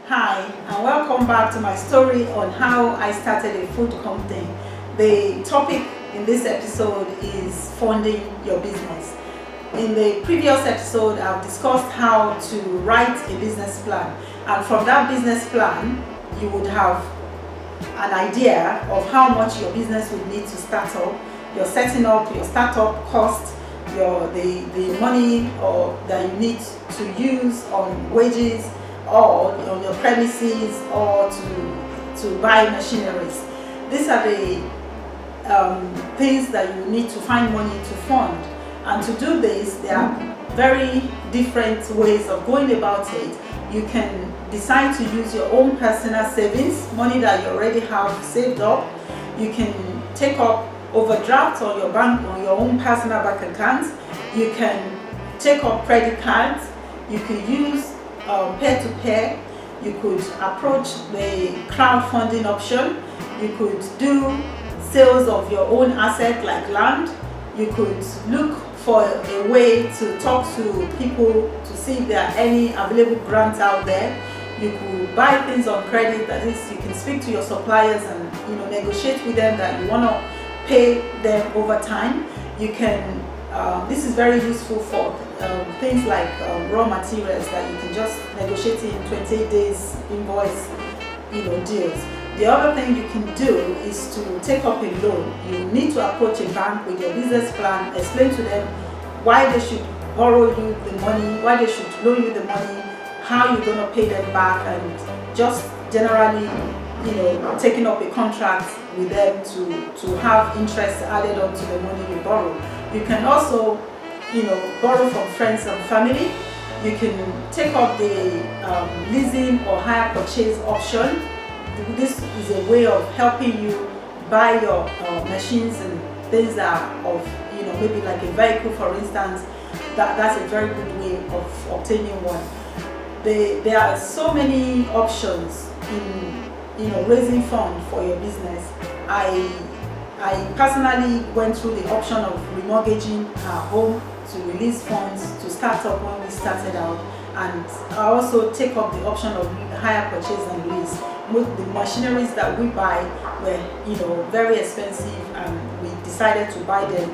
Hi, and welcome back to my story on how I started a food company. The topic in this episode is funding your business. In the previous episode, I've discussed how to write a business plan, and from that business plan, you would have an idea of how much your business would need to start up, your setting up, your startup cost, the money that you need to use on wages or on your premises or to buy machineries. These are the things that you need to find money to fund. And to do this, there are very different ways of going about it. You can decide to use your own personal savings, money that you already have saved up. You can take up overdraft on your bank, on your own personal bank account. You can take up credit cards. You could use peer-to-peer. You could approach the crowdfunding option. You could do sales of your own asset like land. You could look for a way to talk to people to see if there are any available grants out there. You could buy things on credit, that is, you can speak to your suppliers and negotiate with them that you want to pay them over time. You can this is very useful for things like raw materials that you can just negotiate in 28 days invoice deals. The other thing you can do is to take up a loan. You need to approach a bank with your business plan, explain to them why they should borrow you the money, why they should loan you the money, how you're going to pay them back, and just generally taking up a contract with them to have interest added on to the money you borrow. You can also borrow from friends and family. You can take up the leasing or hire purchase option. This is a way of helping you buy your machines and things that are of maybe like a vehicle, for instance. That's a very good way of obtaining one. There are so many options in raising funds for your business. I personally went through the option of remortgaging our home to release funds to start up when we started out, and I also take up the option of hire purchase and lease. The machineries that we buy were very expensive, and we decided to buy them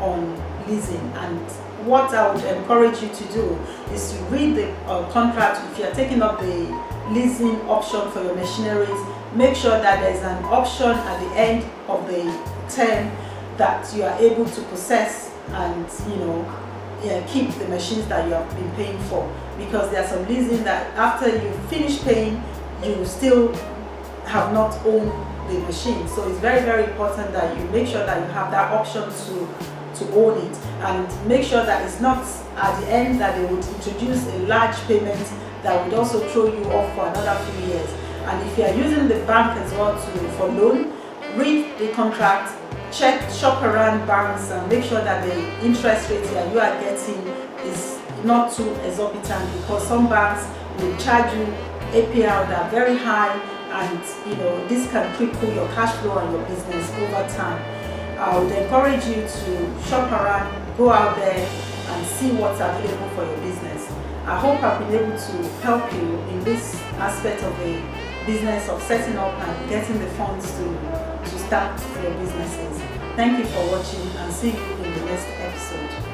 on leasing. And what I would encourage you to do is to read the contract. If you're taking up the leasing option for your machineries, make sure that there's an option at the end of the term that you are able to possess and keep the machines that you have been paying for, because there's some leasing that after you finish paying, you still have not owned the machine. So it's very, very important that you make sure that you have that option to own it, and make sure that it's not at the end that they would introduce a large payment that would also throw you off for another few years. And if you are using the bank as well for loan, read the contract, shop around banks, and make sure that the interest rate that you are getting is not too exorbitant, because some banks will charge you APR that are very high, and this can cripple your cash flow and your business over time. I would encourage you to shop around, go out there and see what's available for your business. I hope I've been able to help you in this aspect of the business of setting up and getting the funds to start your businesses. Thank you for watching, and see you in the next episode.